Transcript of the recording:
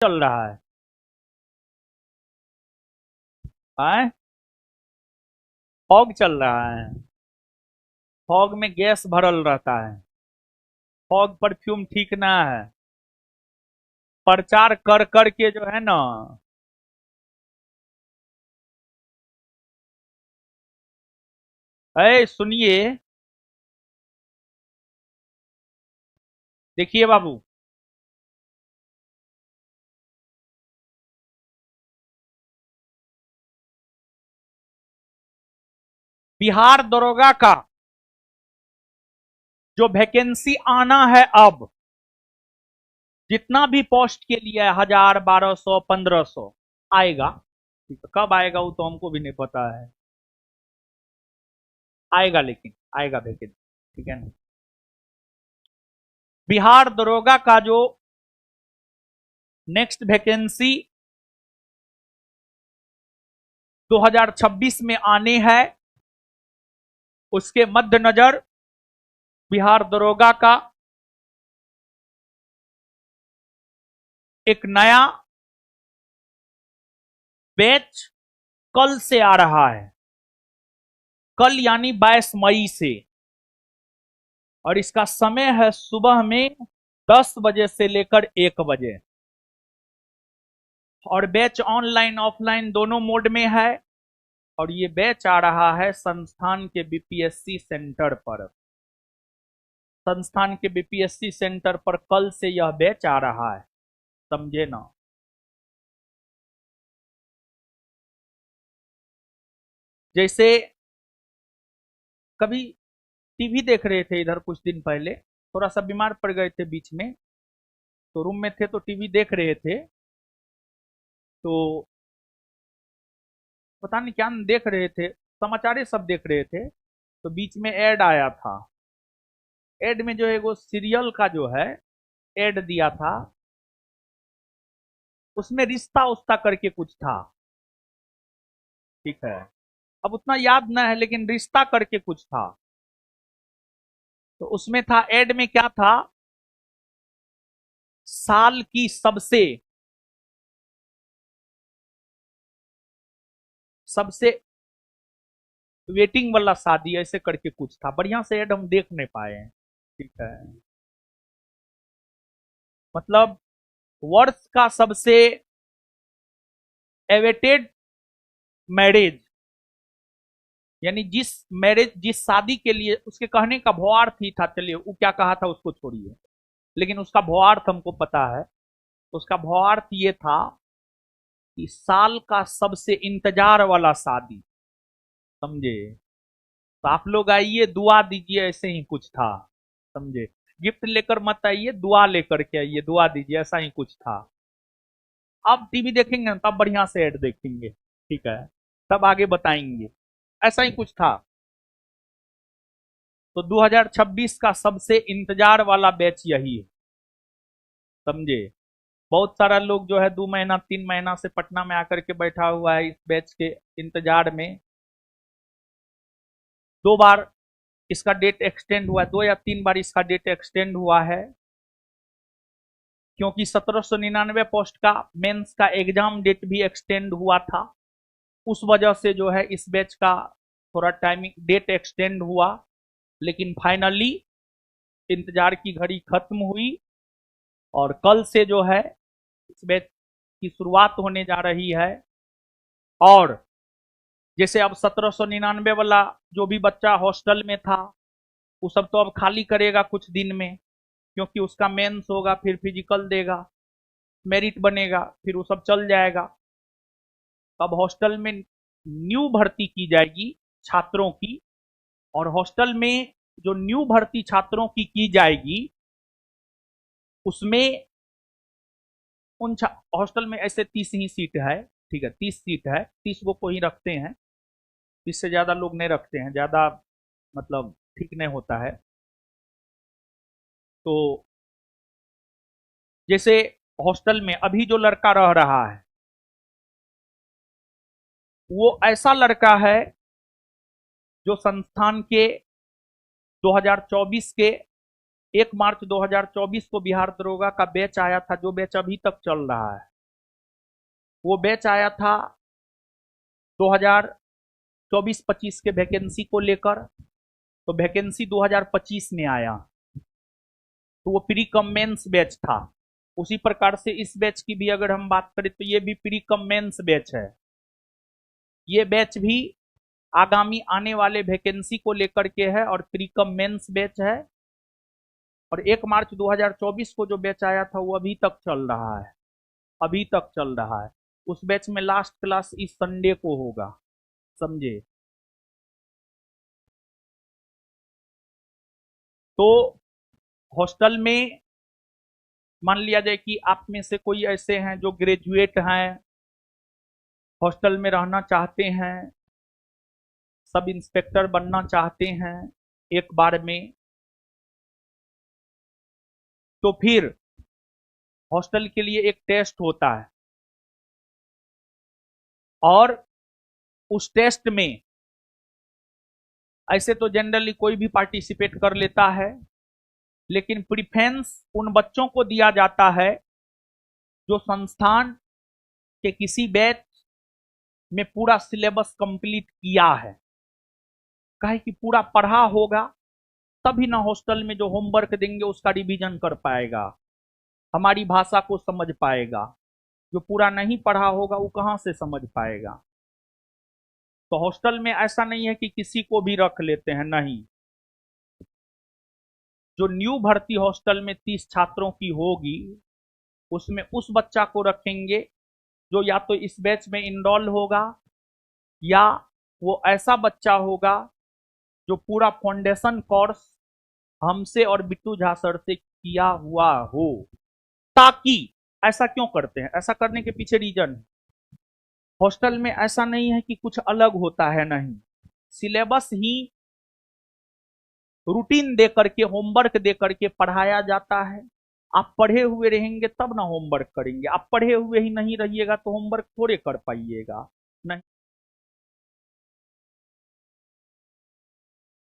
चल रहा है? आए? फॉग चल रहा है। फॉग में गैस भरल रहता है। फॉग परफ्यूम ठीक ना है। प्रचार कर कर के जो है ना। अरे सुनिए। देखिए बाबू। बिहार दरोगा का जो वैकेंसी आना है अब, जितना भी पोस्ट के लिए है, 1000, 1200, 1500 आएगा। ठीक है, कब आएगा वो तो हमको भी नहीं पता है। आएगा, लेकिन आएगा वैकेंसी। ठीक है ना। बिहार दरोगा का जो नेक्स्ट वैकेंसी 2026 में आने हैं, उसके मद्देनजर बिहार दरोगा का एक नया बैच कल से आ रहा है। कल यानी 22 मई से। और इसका समय है सुबह में 10 बजे से लेकर 1 बजे। और बैच ऑनलाइन ऑफलाइन दोनों मोड में है। और ये बैच आ रहा है संस्थान के बीपीएससी सेंटर पर। संस्थान के बीपीएससी सेंटर पर कल से यह बैच आ रहा है। समझे ना। जैसे कभी टीवी देख रहे थे इधर कुछ दिन पहले, थोड़ा सा बीमार पड़ गए थे बीच में, तो रूम में थे तो टीवी देख रहे थे। तो पता नहीं क्या देख रहे थे, समाचार सब देख रहे थे। तो बीच में ऐड आया था। ऐड में जो है वो सीरियल का जो है ऐड दिया था। उसमें रिश्ता उस्ता करके कुछ था। ठीक है। अब उतना याद ना है, लेकिन रिश्ता करके कुछ था। तो उसमें था, ऐड में क्या था, साल की सबसे सबसे वेटिंग वाला शादी ऐसे करके कुछ था। बढ़िया से ऐड हम देख नहीं पाए हैं। ठीक है। मतलब वर्ष का सबसे एवेटेड मैरिज, यानी जिस शादी के लिए, उसके कहने का भावार्थ ही था, चलिए वो क्या कहा था उसको छोड़िए, लेकिन उसका भावार्थ हमको पता है। तो उसका भावार्थ ये था कि साल का सबसे इंतजार वाला शादी। समझे। तो आप लोग आइए, दुआ दीजिए, ऐसे ही कुछ था। समझे। गिफ्ट लेकर मत आइए, दुआ लेकर के आइए, दुआ दीजिए, ऐसा ही कुछ था। अब टीवी देखेंगे ना तब बढ़िया से ऐड देखेंगे। ठीक है। तब आगे बताएंगे। ऐसा ही कुछ था। तो 2026 का सबसे इंतजार वाला बैच यही है। समझे। बहुत सारा लोग जो है 2 महीना 3 महीना से पटना में आकर के बैठा हुआ है इस बैच के इंतजार में। 2 बार इसका डेट एक्सटेंड हुआ है, 2 या 3 बार इसका डेट एक्सटेंड हुआ है। क्योंकि 1799 पोस्ट का मेंस का एग्जाम डेट भी एक्सटेंड हुआ था। उस वजह से जो है इस बैच का थोड़ा टाइमिंग डेट एक्सटेंड हुआ। लेकिन फाइनली इंतजार की घड़ी खत्म हुई। और कल से जो है इस बैच की शुरुआत होने जा रही है। और जैसे अब 1799 वाला जो भी बच्चा हॉस्टल में था, वो सब तो अब खाली करेगा कुछ दिन में। क्योंकि उसका मेंस होगा, फिर फिजिकल देगा, मेरिट बनेगा, फिर वो सब चल जाएगा। अब हॉस्टल में न्यू भर्ती की जाएगी छात्रों की। और हॉस्टल में जो न्यू भर्ती छात्रों की जाएगी, उसमें उन हॉस्टल में ऐसे 30 ही सीट है। ठीक है, 30 सीट है, 30 को ही रखते हैं। 30 से ज्यादा लोग नहीं रखते हैं, ज्यादा मतलब ठीक नहीं होता है। तो जैसे हॉस्टल में अभी जो लड़का रह रहा है, वो ऐसा लड़का है जो संस्थान के 2024 के 1 मार्च 2024 को बिहार दरोगा का बैच आया था, जो बैच अभी तक चल रहा है। वो बैच आया था 2024-25 के वैकेंसी को लेकर, तो वैकेंसी 2025 में आया, तो वो प्री कम मेंस बैच था। उसी प्रकार से इस बैच की भी अगर हम बात करें तो ये भी प्री कम मेंस बैच है। ये बैच भी आगामी आने वाले वैकेंसी को लेकर के है और प्री कम मेंस बैच है। और 1 मार्च 2024 को जो बैच आया था वो अभी तक चल रहा है, अभी तक चल रहा है। उस बैच में लास्ट क्लास इस संडे को होगा, समझे। तो हॉस्टल में मान लिया जाए कि आप में से कोई ऐसे हैं जो ग्रेजुएट हैं, हॉस्टल में रहना चाहते हैं, सब इंस्पेक्टर बनना चाहते हैं एक बार में, तो फिर हॉस्टल के लिए एक टेस्ट होता है और उस टेस्ट में ऐसे तो जनरली कोई भी पार्टिसिपेट कर लेता है, लेकिन प्रीफरेंस उन बच्चों को दिया जाता है जो संस्थान के किसी बैच में पूरा सिलेबस कंप्लीट किया है। कहे कि पूरा पढ़ा होगा तभी ना हॉस्टल में जो होमवर्क देंगे उसका रिवीजन कर पाएगा, हमारी भाषा को समझ पाएगा। जो पूरा नहीं पढ़ा होगा वो कहां से समझ पाएगा। तो हॉस्टल में ऐसा नहीं है कि किसी को भी रख लेते हैं, नहीं। जो न्यू भर्ती हॉस्टल में 30 छात्रों की होगी उसमें उस बच्चा को रखेंगे जो या तो इस बैच में इनरोल होगा या वो ऐसा बच्चा होगा जो पूरा फाउंडेशन कोर्स हमसे और बिट्टू झा सर से किया हुआ हो। ताकि ऐसा क्यों करते हैं, ऐसा करने के पीछे रीजन है, हॉस्टल में ऐसा नहीं है कि कुछ अलग होता है, नहीं। सिलेबस ही रूटीन दे करके, होमवर्क दे करके पढ़ाया जाता है। आप पढ़े हुए रहेंगे तब ना होमवर्क करेंगे, आप पढ़े हुए ही नहीं रहिएगा तो होमवर्क थोड़े कर पाइएगा, नहीं।